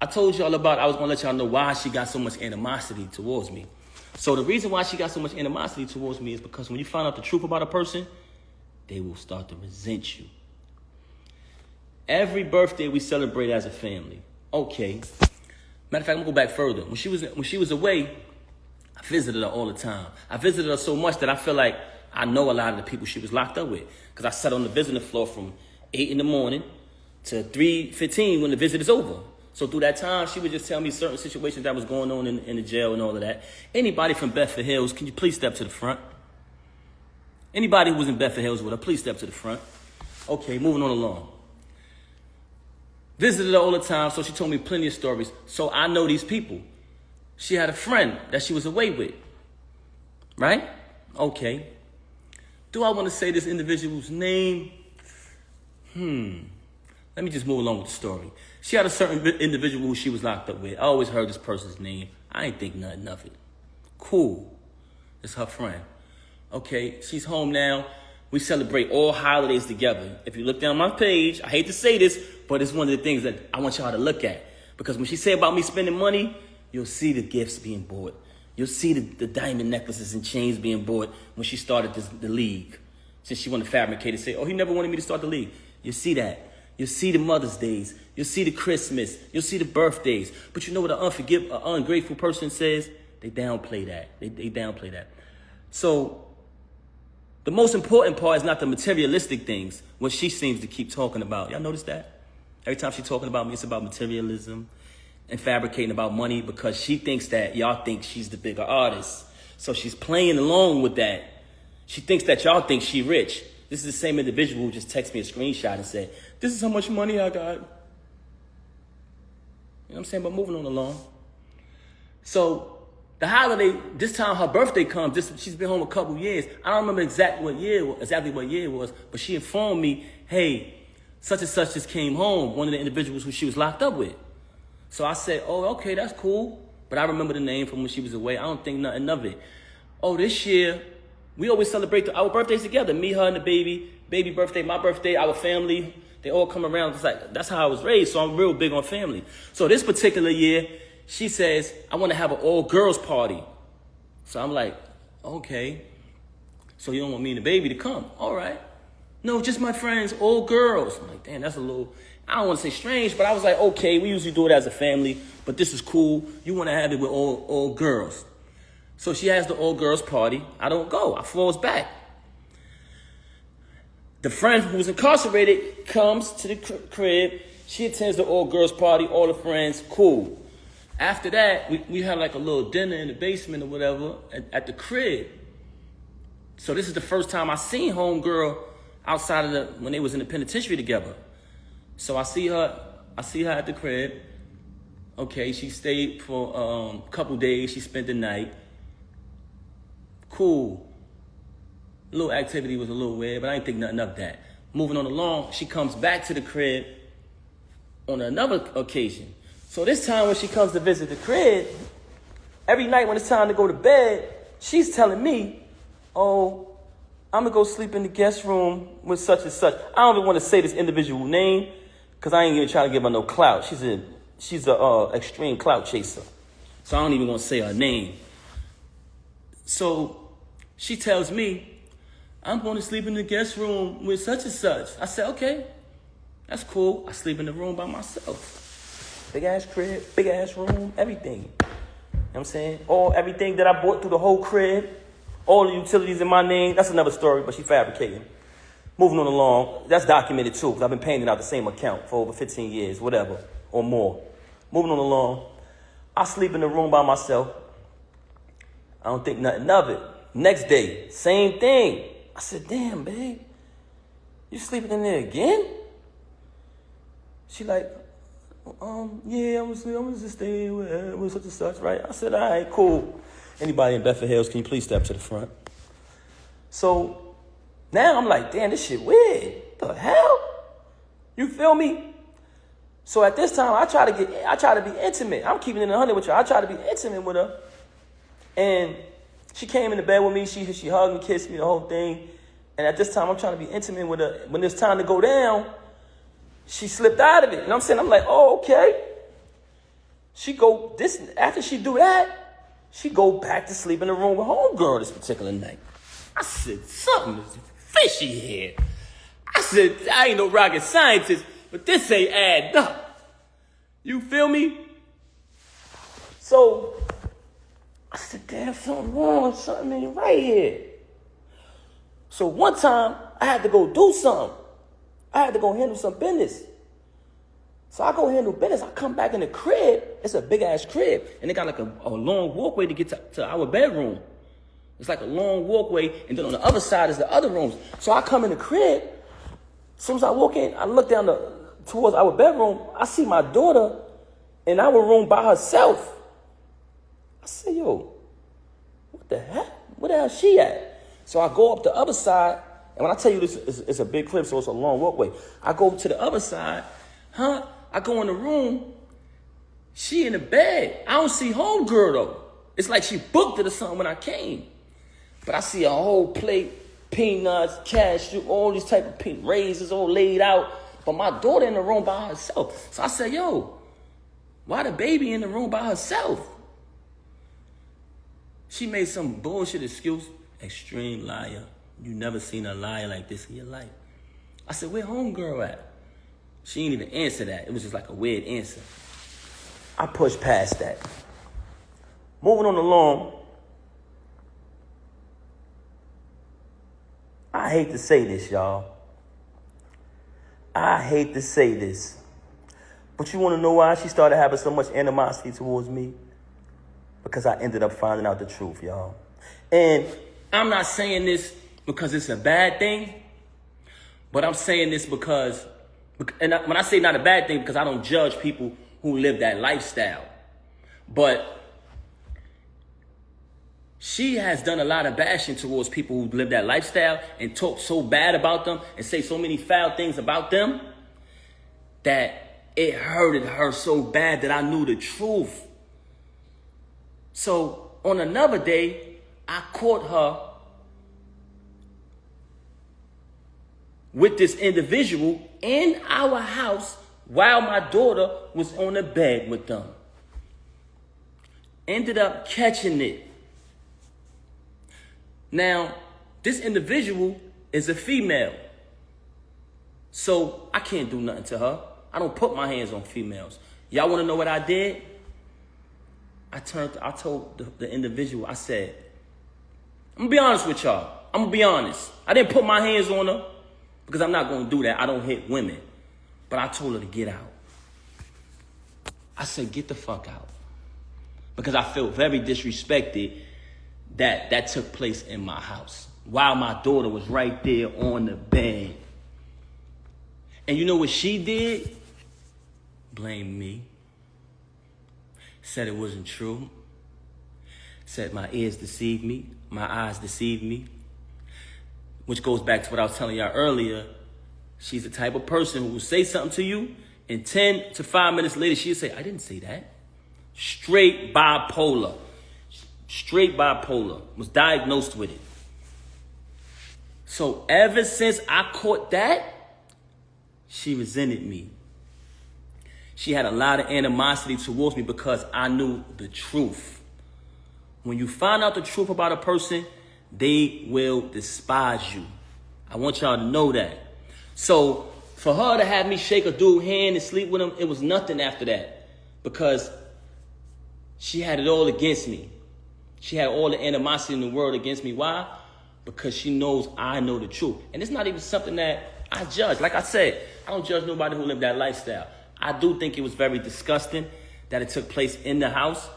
I told y'all about, I was going to let y'all know why she got so much animosity towards me. So the reason why she got so much animosity towards me is because when you find out the truth about a person, they will start to resent you. Every birthday we celebrate as a family. Okay. Matter of fact, I'm going to go back further. When she was away, I visited her all the time. I visited her so much that I feel like I know a lot of the people she was locked up with. Because I sat on the visiting floor from 8 in the morning to 3:15 when the visit is over. So through that time, she would just tell me certain situations that was going on in the jail and all of that. Anybody from Bedford Hills, can you please step to the front? Anybody who was in Bedford Hills with her, please step to the front. Okay, moving on along. Visited her all the time, so she told me plenty of stories. So I know these people. She had a friend that she was away with, right? Okay. Do I want to say this individual's name? Let me just move along with the story. She had a certain individual who she was locked up with. I always heard this person's name. I ain't think nothing of it. Cool. It's her friend. Okay, she's home now. We celebrate all holidays together. If you look down my page, I hate to say this, but it's one of the things that I want y'all to look at. Because when she said about me spending money, you'll see the gifts being bought. You'll see the diamond necklaces and chains being bought when she started the league. Since she wanted to fabricate and say, oh, he never wanted me to start the league. You see that. You'll see the Mother's Days. You'll see the Christmas. You'll see the birthdays. But you know what an ungrateful person says? They downplay that. They downplay that. So the most important part is not the materialistic things, what she seems to keep talking about. Y'all notice that? Every time she's talking about me, it's about materialism and fabricating about money because she thinks that y'all think she's the bigger artist. So she's playing along with that. She thinks that y'all think she rich. This is the same individual who just texted me a screenshot and said, this is how much money I got. You know what I'm saying? But moving on along. So the holiday, this time her birthday comes. She's been home a couple years. I don't remember exactly what year it was, but she informed me, hey, such and such just came home, one of the individuals who she was locked up with. So I said, oh, okay, that's cool. But I remember the name from when she was away. I don't think nothing of it. Oh, this year, we always celebrate our birthdays together. Me, her, and the baby birthday, my birthday, our family. They all come around. It's like, that's how I was raised, so I'm real big on family. So this particular year, she says, I want to have an all-girls party. So I'm like, okay. So you don't want me and the baby to come? All right. No, just my friends, all girls. I'm like, damn, that's a little, I don't want to say strange, but I was like, okay, we usually do it as a family, but this is cool. You want to have it with all girls. So she has the all-girls party. I don't go. I falls back. The friend who's incarcerated comes to the crib. She attends the all-girls party, all the friends, cool. After that, we had like a little dinner in the basement or whatever at the crib. So this is the first time I seen homegirl outside of when they was in the penitentiary together. So I see her at the crib. Okay, she stayed for a couple days. She spent the night. Cool. A little activity was a little weird, but I didn't think nothing of that. Moving on along, she comes back to the crib on another occasion. So this time when she comes to visit the crib, every night when it's time to go to bed, she's telling me, oh, I'm going to go sleep in the guest room with such and such. I don't even want to say this individual name because I ain't even trying to give her no clout. She's a extreme clout chaser. So I don't even want to say her name. So she tells me, I'm going to sleep in the guest room with such and such. I said, okay, that's cool. I sleep in the room by myself. Big ass crib, big ass room, everything. You know what I'm saying? Everything that I bought through the whole crib, all the utilities in my name. That's another story, but she fabricating. Moving on along, that's documented too, because I've been paying it out the same account for over 15 years, whatever, or more. Moving on along, I sleep in the room by myself. I don't think nothing of it. Next day, same thing. I said, damn, babe, you sleeping in there again? She like, yeah, I'm just staying with such and such, right? I said, all right, cool. Anybody in Bedford Hills, can you please step to the front? So now I'm like, damn, this shit weird. The hell? You feel me? So at this time, I try to be intimate. I'm keeping it 100 with you. I try to be intimate with her. And she came into bed with me. She hugged and kissed me, the whole thing. And at this time, I'm trying to be intimate with her. When it's time to go down, she slipped out of it. You know what I'm saying? I'm like, oh, okay. after she do that, she go back to sleep in the room with homegirl this particular night. I said, something is fishy here. I said, I ain't no rocket scientist, but this ain't adding up. You feel me? So, I said, damn, something wrong, something ain't right here. So one time, I had to go do something. I had to go handle some business. So I go handle business. I come back in the crib. It's a big-ass crib. And it got like a long walkway to get to our bedroom. It's like a long walkway. And then on the other side is the other rooms. So I come in the crib. As soon as I walk in, I look down towards our bedroom. I see my daughter in our room by herself. I say, yo, what the heck? Where the hell is she at? So I go up the other side. And when I tell you this, it's a big crib, so it's a long walkway. I go to the other side. I go in the room. She in the bed. I don't see homegirl, though. It's like she booked it or something when I came. But I see a whole plate, peanuts, cashew, all these type of raisins all laid out. But my daughter in the room by herself. So I said, yo, why the baby in the room by herself? She made some bullshit excuse. Extreme liar. You never seen a liar like this in your life. I said, where homegirl at? She didn't even answer that. It was just like a weird answer. I pushed past that. Moving on along. I hate to say this, y'all. I hate to say this. But you want to know why she started having so much animosity towards me? Because I ended up finding out the truth, y'all. And I'm not saying this because it's a bad thing, but I'm saying this because, and when I say not a bad thing, because I don't judge people who live that lifestyle. But she has done a lot of bashing towards people who live that lifestyle and talk so bad about them and say so many foul things about them that it hurted her so bad that I knew the truth. So on another day, I caught her with this individual in our house while my daughter was on the bed with them. Ended up catching it. Now, this individual is a female. So I can't do nothing to her. I don't put my hands on females. Y'all want to know what I did? I told the individual, I said, I'm going to be honest with y'all. I'm going to be honest. I didn't put my hands on her because I'm not going to do that. I don't hit women. But I told her to get out. I said, get the fuck out. Because I felt very disrespected that took place in my house while my daughter was right there on the bed. And you know what she did? Blamed me. Said it wasn't true. Said my ears deceived me. My eyes deceived me. Which goes back to what I was telling y'all earlier. She's the type of person who will say something to you, and 10 to 5 minutes later, she'll say, I didn't say that. Straight bipolar. Straight bipolar. Was diagnosed with it. So ever since I caught that, she resented me. She had a lot of animosity towards me because I knew the truth. When you find out the truth about a person, they will despise you. I want y'all to know that. So for her to have me shake a dude's hand and sleep with him, it was nothing after that. Because she had it all against me. She had all the animosity in the world against me. Why? Because she knows I know the truth. And it's not even something that I judge. Like I said, I don't judge nobody who lived that lifestyle. I do think it was very disgusting that it took place in the house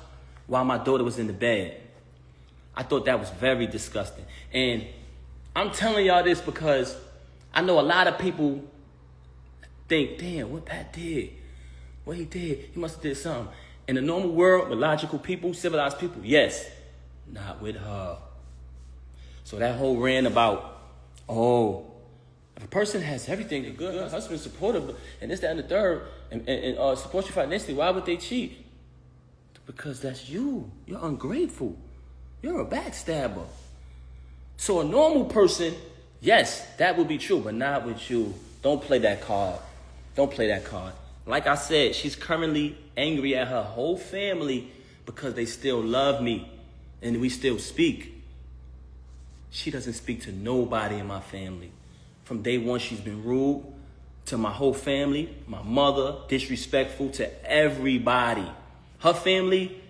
while my daughter was in the bed. I thought that was very disgusting. And I'm telling y'all this because I know a lot of people think, damn, what Pat did, what he did, he must have did something. In the normal world, with logical people, civilized people, yes, not with her. So that whole rant about, if a person has everything, they're good, husband's supportive, and this, that, and the third, and support you financially, why would they cheat? Because that's you. You're ungrateful. You're a backstabber. So a normal person, yes, that would be true, but not with you. Don't play that card. Don't play that card. Like I said, she's currently angry at her whole family because they still love me and we still speak. She doesn't speak to nobody in my family. From day one, she's been rude to my whole family, my mother, disrespectful to everybody. Her family,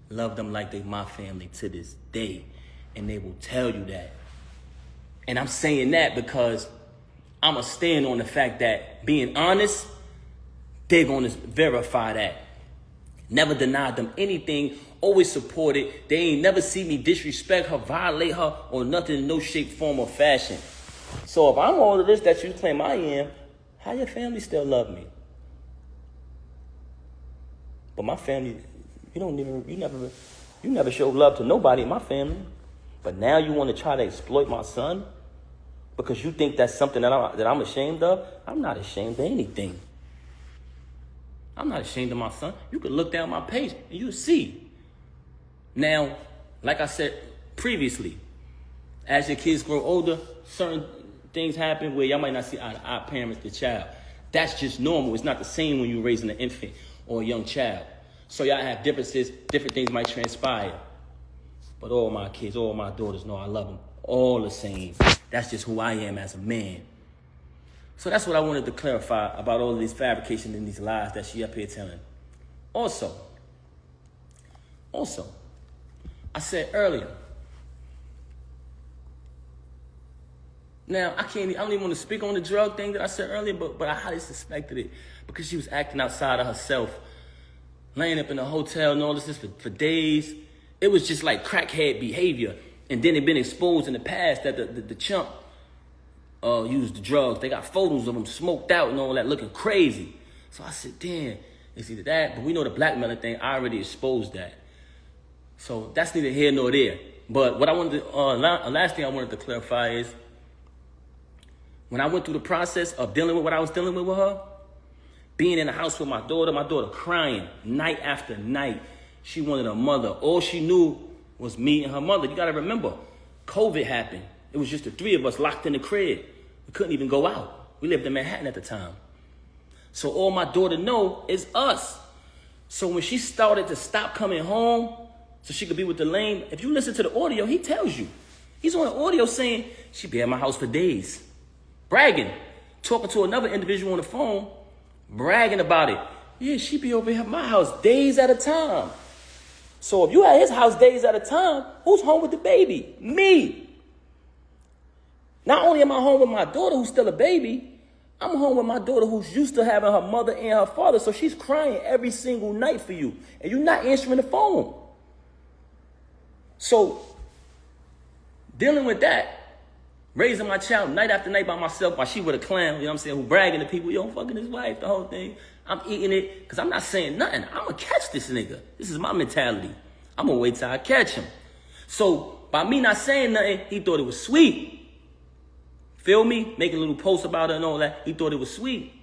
love them like they my family to this day. And they will tell you that. And I'm saying that because I'm going to stand on the fact that being honest, they're going to verify that. Never denied them anything, always supported. They ain't never see me disrespect her, violate her, or nothing in no shape, form, or fashion. So if I'm all of this that you claim I am, how your family still love me? But my family, you never show love to nobody in my family. But now you want to try to exploit my son because you think that's something that I'm ashamed of? I'm not ashamed of anything. I'm not ashamed of my son. You can look down my page and you'll see. Now, like I said previously, as your kids grow older, certain things happen where y'all might not see eye to eye parents the child. That's just normal. It's not the same when you're raising an infant or a young child. So y'all have differences. Different things might transpire. But all my kids, all my daughters know I love them all the same. That's just who I am as a man. So that's what I wanted to clarify about all of these fabrications and these lies that she up here telling. Also, I said earlier, now I don't even want to speak on the drug thing that I said earlier, but I highly suspected it because she was acting outside of herself, laying up in a hotel and all this for days. It was just like crackhead behavior. And then it been exposed in the past that the chump used the drugs. They got photos of him smoked out and all that, looking crazy. So I said, damn, it's either that, but we know the blackmailing thing, I already exposed that. So that's neither here nor there. But what I wanted to, last thing I wanted to clarify is, when I went through the process of dealing with what I was dealing with her, being in the house with my daughter crying night after night. She wanted a mother. All she knew was me and her mother. You got to remember, COVID happened. It was just the three of us locked in the crib. We couldn't even go out. We lived in Manhattan at the time. So all my daughter know is us. So when she started to stop coming home so she could be with the lame, if you listen to the audio, he tells you. He's on the audio saying, she'd be at my house for days. Bragging. Talking to another individual on the phone, bragging about it. Yeah, she'd be over here at my house days at a time. So if you at his house days at a time, who's home with the baby? Me. Not only am I home with my daughter who's still a baby, I'm home with my daughter who's used to having her mother and her father, so she's crying every single night for you, and you're not answering the phone. So dealing with that, raising my child night after night by myself while she with a clown, you know what I'm saying, who bragging to people, yo, I'm fucking his wife, the whole thing. I'm eating it because I'm not saying nothing. I'm going to catch this nigga. This is my mentality. I'm going to wait till I catch him. So by me not saying nothing, he thought it was sweet. Feel me? Making a little post about it and all that. He thought it was sweet.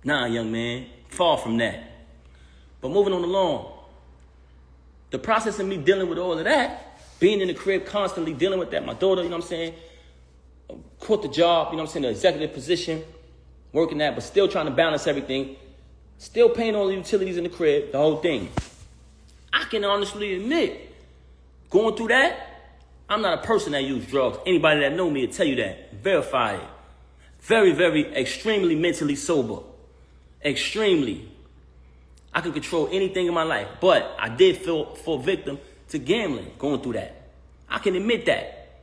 Nah, young man. Far from that. But moving on along. The process of me dealing with all of that, being in the crib constantly dealing with that, my daughter, you know what I'm saying, quit the job, you know what I'm saying, the executive position, working that, but still trying to balance everything, still paying all the utilities in the crib, the whole thing. I can honestly admit, going through that, I'm not a person that uses drugs. Anybody that know me will tell you that. Verify it. Very, very, extremely mentally sober. Extremely. I can control anything in my life, but I did fall victim to gambling, going through that. I can admit that.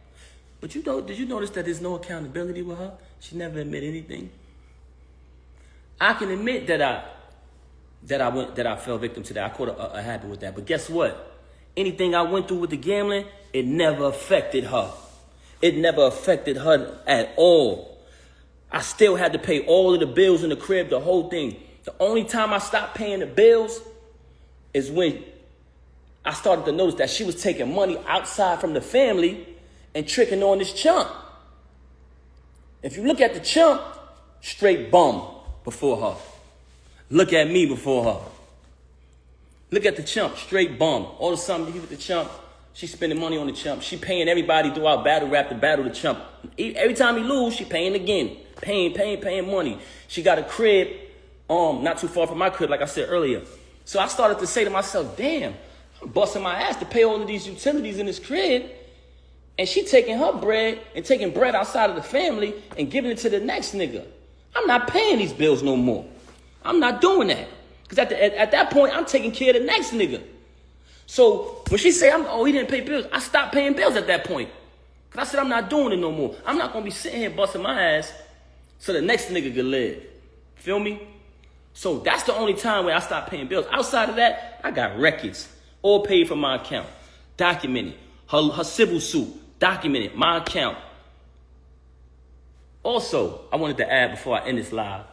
But did you notice that there's no accountability with her? She never admit anything. I can admit that I fell victim to that. I caught a habit with that. But guess what? Anything I went through with the gambling, it never affected her. It never affected her at all. I still had to pay all of the bills in the crib, the whole thing. The only time I stopped paying the bills is when I started to notice that she was taking money outside from the family and tricking on this chump. If you look at the chump, straight bum before her. Look at me before her. Look at the chump, straight bum. All of a sudden, you with the chump, she's spending money on the chump. She paying everybody throughout battle rap to battle the chump. Every time he lose, she paying again. Paying money. She got a crib not too far from my crib, like I said earlier. So I started to say to myself, damn, I'm busting my ass to pay all of these utilities in this crib. And she taking her bread and taking bread outside of the family and giving it to the next nigga. I'm not paying these bills no more. I'm not doing that. Because at that point, I'm taking care of the next nigga. So when she say, he didn't pay bills, I stopped paying bills at that point. Because I said, I'm not doing it no more. I'm not going to be sitting here busting my ass so the next nigga can live. Feel me? So that's the only time where I stopped paying bills. Outside of that, I got records, all paid from my account, documented. Her civil suit, documented, my account. Also, I wanted to add before I end this live.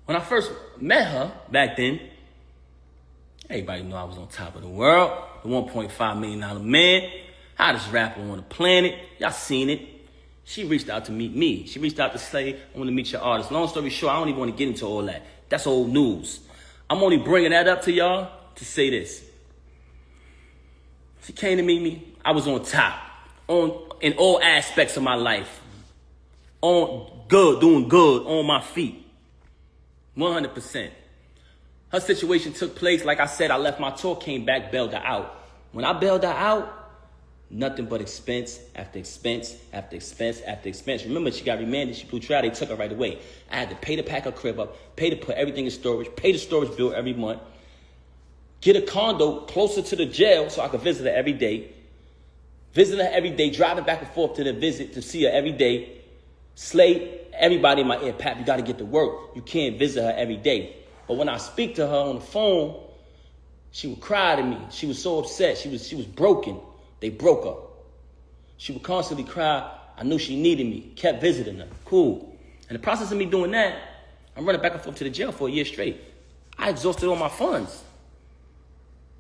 When I first met her back then, everybody knew I was on top of the world. The $1.5 million man, hottest rapper on the planet. Y'all seen it. She reached out to meet me. She reached out to say, I want to meet your artist. Long story short, I don't even want to get into all that. That's old news. I'm only bringing that up to y'all to say this. She came to meet me. I was on top, in all aspects of my life. Doing good, on my feet. 100%. Her situation took place. Like I said, I left my tour, came back, bailed her out. When I bailed her out, nothing but expense after expense after expense after expense. Remember, she got remanded. She blew trial. They took her right away. I had to pay to pack her crib up, pay to put everything in storage, pay the storage bill every month, get a condo closer to the jail so I could visit her every day. Visit her every day, driving back and forth to the visit to see her every day. Slay everybody in my ear, Pap, you got to get to work. You can't visit her every day. But when I speak to her on the phone, she would cry to me. She was so upset. She was broken. They broke her. She would constantly cry. I knew she needed me. Kept visiting her. Cool. In the process of me doing that, I'm running back and forth to the jail for a year straight. I exhausted all my funds.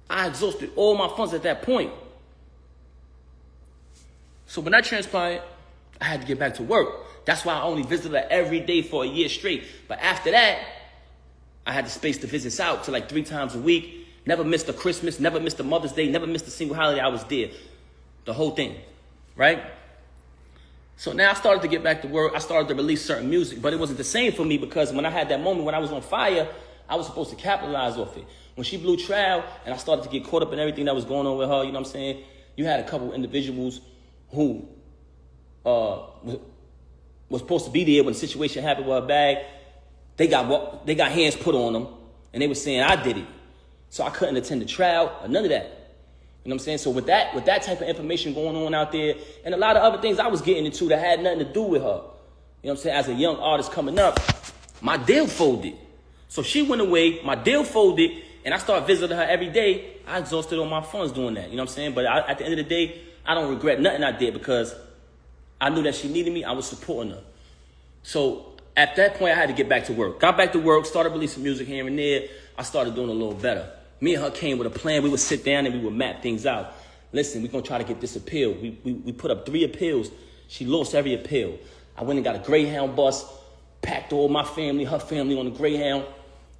I exhausted all my funds at that point. So when that transpired, I had to get back to work. That's why I only visited her every day for a year straight. But after that, I had the space to visit out to like 3 times a week. Never missed a Christmas, never missed a Mother's Day, never missed a single holiday. I was there. The whole thing, right? So now I started to get back to work. I started to release certain music, but it wasn't the same for me because when I had that moment when I was on fire, I was supposed to capitalize off it. When she blew trial and I started to get caught up in everything that was going on with her, you know what I'm saying? You had a couple individuals who was supposed to be there when the situation happened with her bag. They got hands put on them, and they were saying I did it. So I couldn't attend the trial or none of that. You know what I'm saying? So with that type of information going on out there, and a lot of other things I was getting into that had nothing to do with her. You know what I'm saying? As a young artist coming up, my deal folded. So she went away, my deal folded, and I started visiting her every day. I exhausted all my funds doing that. You know what I'm saying? But at the end of the day, I don't regret nothing I did because I knew that she needed me. I was supporting her. So at that point, I had to get back to work. Got back to work, started releasing music here and there. I started doing a little better. Me and her came with a plan. We would sit down and we would map things out. Listen, we're going to try to get this appeal. We put up 3 appeals. She lost every appeal. I went and got a Greyhound bus, packed all my family, her family on the Greyhound,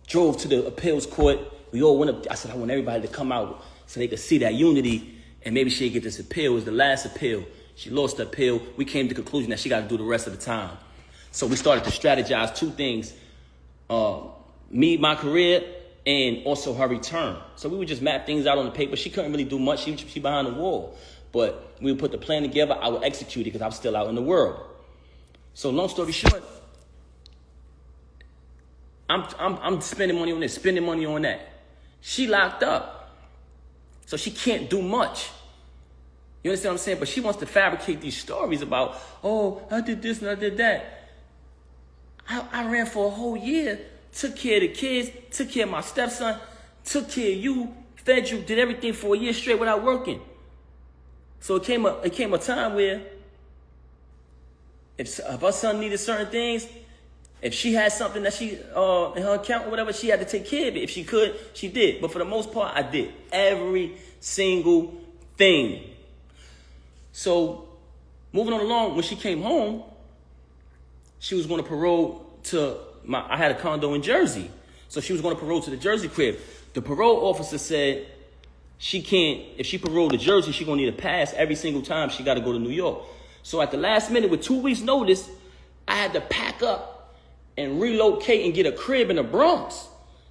drove to the appeals court. We all went up. I said, I want everybody to come out so they could see that unity and maybe she'd get this appeal. It was the last appeal. She lost the appeal. We came to the conclusion that she got to do the rest of the time. So we started to strategize 2 things. Me, my career, and also her return. So we would just map things out on the paper. She couldn't really do much. She behind the wall. But we would put the plan together. I would execute it because I was still out in the world. So long story short, I'm spending money on this, spending money on that. She locked up. So she can't do much. You understand what I'm saying? But she wants to fabricate these stories about, oh, I did this and I did that. I ran for a whole year, took care of the kids, took care of my stepson, took care of you, fed you, did everything for a year straight without working. So it came a time where if her son needed certain things, if she had something that she in her account or whatever, she had to take care of it. If she could, she did. But for the most part, I did every single thing. So moving on along, when she came home, she was going to parole to I had a condo in Jersey. So she was going to parole to the Jersey crib. The parole officer said she can't, if she parole to Jersey, she's going to need a pass every single time she got to go to New York. So at the last minute, with 2 weeks notice, I had to pack up and relocate and get a crib in the Bronx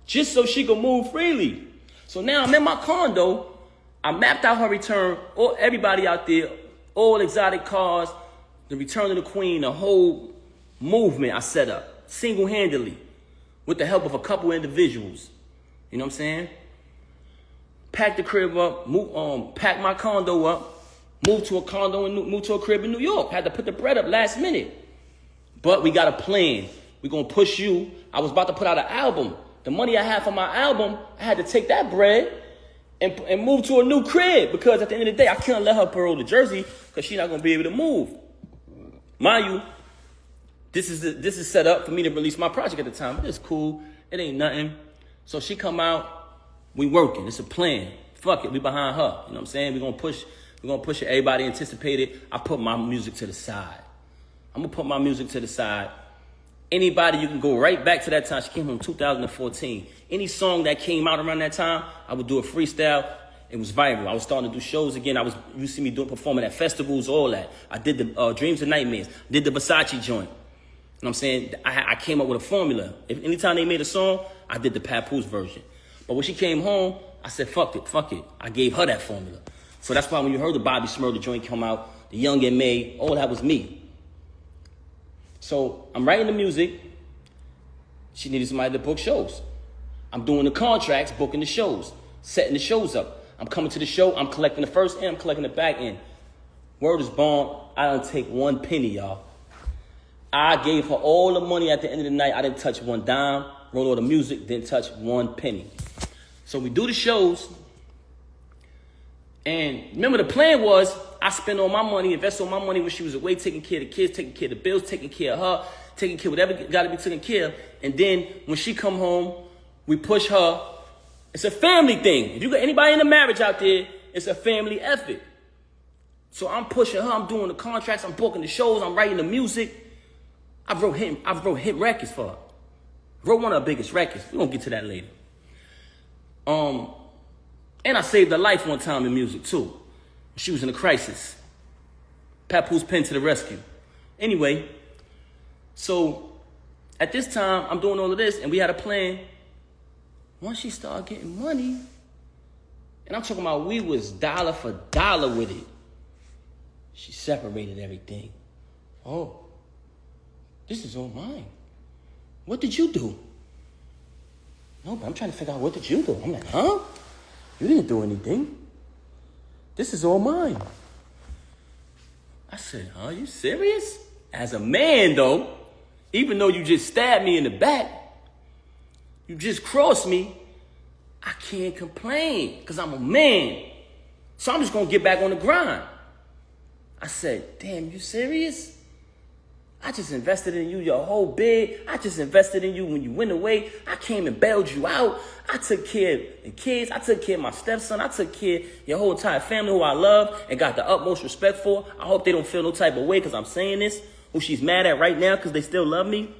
just so she could move freely. So now I'm in my condo. I mapped out her return, all everybody out there, all exotic cars, the return of the queen, the whole movement I set up single-handedly with the help of a couple individuals. You know what I'm saying? Pack the crib up, pack my condo up, move to a crib in New York. Had to put the bread up last minute. But we got a plan. We're going to push you. I was about to put out an album. The money I had for my album, I had to take that bread and move to a new crib, because at the end of the day, I can't let her borrow the Jersey because she's not going to be able to move. Mind you, this is set up for me to release my project at the time. But it's cool. It ain't nothing. So she come out. We working. It's a plan. Fuck it. We behind her. You know what I'm saying? We're going to push it. Everybody anticipated. I put my music to the side. I'm going to put my music to the side. Anybody, you can go right back to that time. She came home in 2014. Any song that came out around that time, I would do a freestyle. It was viral. I was starting to do shows again. You see me performing at festivals, all that. I did the Dreams and Nightmares. Did the Versace joint. You know what I'm saying? I came up with a formula. Anytime they made a song, I did the Papoose version. But when she came home, I said, fuck it. I gave her that formula. So that's why when you heard the Bobby Smurder joint come out, the Young and May, all that was me. So I'm writing the music. She needed somebody to book shows. I'm doing the contracts, booking the shows, setting the shows up. I'm coming to the show. I'm collecting the first end. I'm collecting the back end. Word is born. I don't take one penny, y'all. I gave her all the money at the end of the night. I didn't touch one dime. Wrote all the music. Didn't touch one penny. So we do the shows. And remember, the plan was I spend all my money, invest all my money when she was away, taking care of the kids, taking care of the bills, taking care of her, taking care of whatever got to be taken care of. And then when she come home, we push her. It's a family thing. If you got anybody in a marriage out there, it's a family effort. So I'm pushing her. I'm doing the contracts. I'm booking the shows. I'm writing the music. I wrote hit records for her. Wrote one of her biggest records. We're going to get to that later. And I saved her life one time in music, too. She was in a crisis. Papoose pen to the rescue. Anyway, so at this time, I'm doing all of this, and we had a plan. Once she started getting money, and I'm talking about we was dollar for dollar with it, she separated everything. Oh, this is all mine. What did you do? No, but I'm trying to figure out, what did you do? I'm like, huh? You didn't do anything. This is all mine. I said, huh, you serious? As a man, though, even though you just stabbed me in the back, you just crossed me, I can't complain because I'm a man. So I'm just going to get back on the grind. I said, damn, you serious? I just invested in you your whole bid. I just invested in you when you went away. I came and bailed you out. I took care of the kids. I took care of my stepson. I took care of your whole entire family who I love and got the utmost respect for. I hope they don't feel no type of way because I'm saying this, who she's mad at right now because they still love me.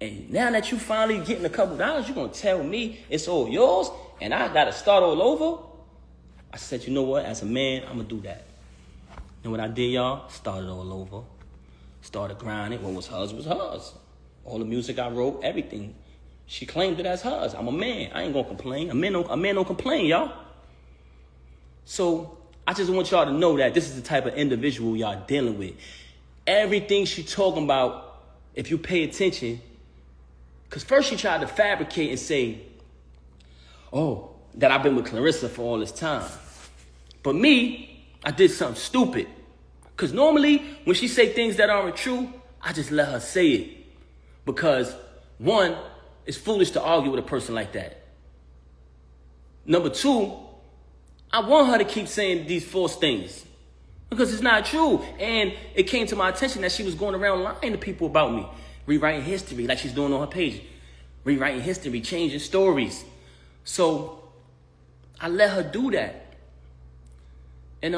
And now that you finally getting a couple dollars, you're going to tell me it's all yours and I got to start all over? I said, you know what? As a man, I'm going to do that. And what I did, y'all, started all over. Started grinding. What was hers was hers. All the music I wrote, everything. She claimed it as hers. I'm a man. I ain't gonna complain. A man don't complain, y'all. So I just want y'all to know that this is the type of individual y'all dealing with. Everything she talking about, if you pay attention, because first she tried to fabricate and say, oh, that I've been with Clarissa for all this time. But me, I did something stupid. Because normally, when she say things that aren't true, I just let her say it. Because, one, it's foolish to argue with a person like that. Number two, I want her to keep saying these false things. Because it's not true. And it came to my attention that she was going around lying to people about me. Rewriting history, like she's doing on her page. Rewriting history, changing stories. So, I let her do that. And,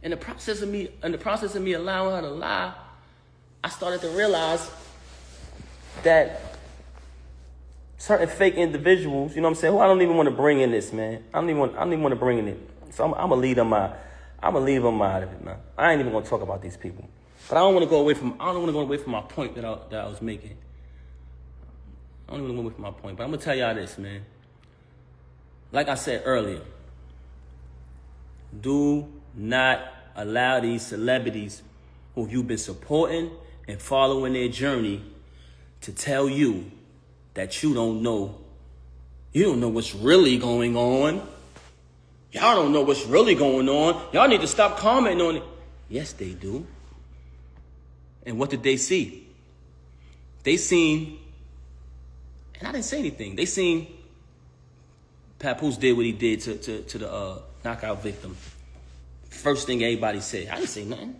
in the process of me allowing her to lie, I started to realize that certain fake individuals, you know what I'm saying, who I don't even want to bring in this, man. I don't even want to bring in it. So I'm gonna leave them out of it, man. I ain't even gonna talk about these people. But I don't want to go away from my point that I was making. I don't even want to go away from my point. But I'm gonna tell y'all this, man. Like I said earlier, do not allow these celebrities who you've been supporting and following their journey to tell you that you don't know what's really going on. Y'all don't know what's really going on. Y'all need to stop commenting on it. Yes, they do. And what did they see? They seen, and I didn't say anything, they seen Papoose did what he did to the knockout victim. First thing everybody said, I didn't say nothing.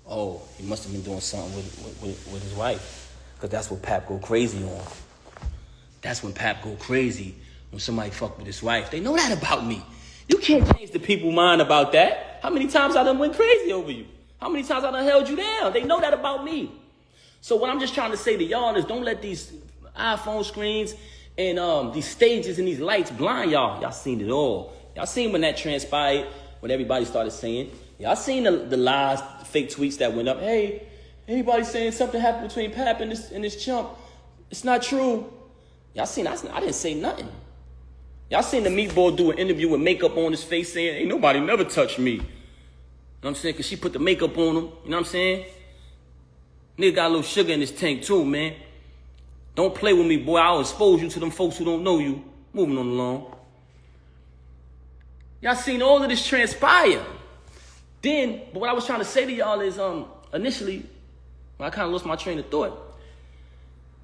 Oh, he must have been doing something with his wife. Because that's what Pap go crazy on. That's when Pap go crazy, when somebody fuck with his wife. They know that about me. You can't change the people's mind about that. How many times I done went crazy over you? How many times I done held you down? They know that about me. So what I'm just trying to say to y'all is don't let these iPhone screens and these stages and these lights blind y'all. Y'all seen it all. Y'all seen when that transpired, when everybody started saying. Y'all seen the lies, the fake tweets that went up. Hey, anybody saying something happened between Pap and this chump. It's not true. Y'all seen, I didn't say nothing. Y'all seen the meatball do an interview with makeup on his face saying, ain't nobody never touched me. You know what I'm saying? Because she put the makeup on him. You know what I'm saying? Nigga got a little sugar in his tank too, man. Don't play with me, boy. I'll expose you to them folks who don't know you. Moving on along. Y'all seen all of this transpire. Then, but what I was trying to say to y'all is, initially, when I kind of lost my train of thought,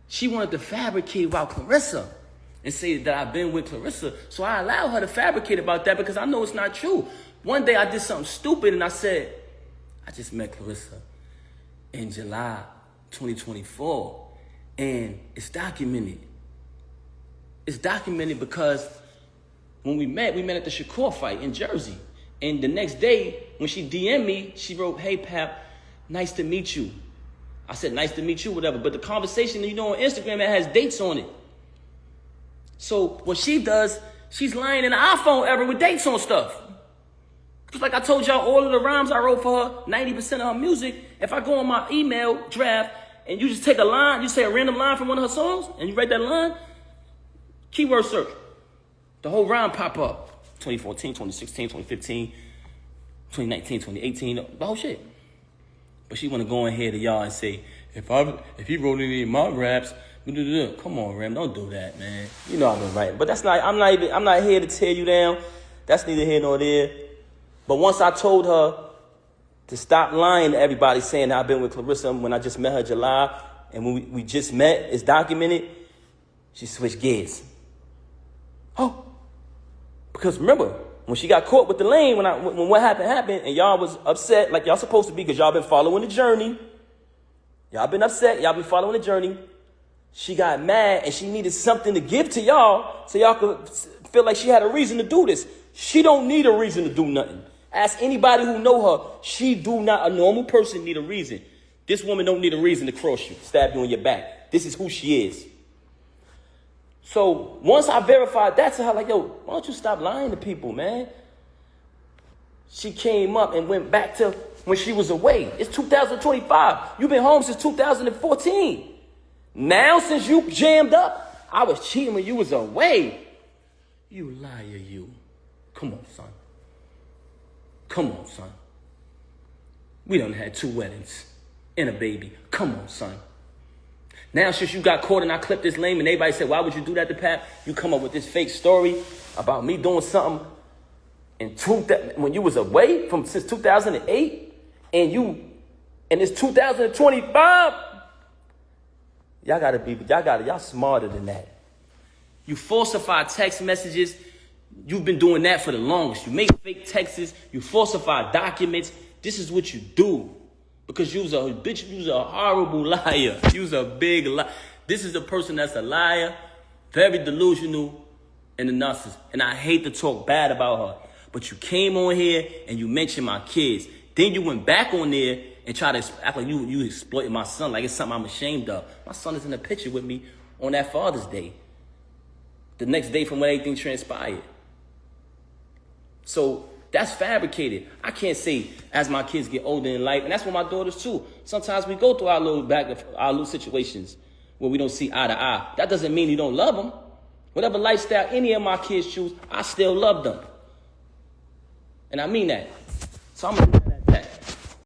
she wanted to fabricate about Clarissa and say that I've been with Clarissa. So I allowed her to fabricate about that because I know it's not true. One day I did something stupid and I said, I just met Clarissa in July 2024. And it's documented. It's documented because when we met at the Shakur fight in Jersey. And the next day, when she DM'd me, she wrote, hey, Pap, nice to meet you. I said, nice to meet you, whatever. But the conversation, you know, on Instagram, it has dates on it. So what she does, she's lying in the iPhone era with dates on stuff. Just like I told y'all, all of the rhymes I wrote for her, 90% of her music, if I go on my email draft and you just take a line, you say a random line from one of her songs, and you write that line, keyword search, the whole rhyme pop up. 2014, 2016, 2015, 2019, 2018, the whole shit. But she want to go in here to y'all and say, if he wrote any of my raps, come on, Rem, don't do that, man. You know I've been writing. But that's not, I'm not here to tear you down. That's neither here nor there. But once I told her to stop lying to everybody saying I've been with Clarissa when I just met her in July, and when we just met, it's documented, she switched gears. Oh. Because remember, when she got caught with the lane, when what happened, and y'all was upset like y'all supposed to be because y'all been following the journey. Y'all been upset. Y'all been following the journey. She got mad and she needed something to give to y'all so y'all could feel like she had a reason to do this. She don't need a reason to do nothing. Ask anybody who know her. She do not, a normal person need a reason. This woman don't need a reason to cross you, stab you in your back. This is who she is. So once I verified that to her, like, yo, why don't you stop lying to people, man? She came up and went back to when she was away. It's 2025. You've been home since 2014. Now, since you jammed up, I was cheating when you was away. You liar, you. Come on, son. Come on, son. We done had 2 weddings and a baby. Come on, son. Now, since you got caught and I clipped this lame and everybody said, why would you do that to Pap? You come up with this fake story about me doing something when you was away since 2008 and it's 2025. Y'all smarter than that. You falsify text messages. You've been doing that for the longest. You make fake texts. You falsify documents. This is what you do. Because you was a bitch, you was a horrible liar. You was a big liar. This is a person that's a liar, very delusional, and a narcissist. And I hate to talk bad about her. But you came on here and you mentioned my kids. Then you went back on there and tried to act like you exploited my son, like it's something I'm ashamed of. My son is in a picture with me on that Father's Day. The next day from when everything transpired. So That's fabricated. I can't say as my kids get older in life, and that's what my daughters too. Sometimes we go through our little situations where we don't see eye to eye. That doesn't mean you don't love them. Whatever lifestyle any of my kids choose, I still love them. And I mean that. So I'm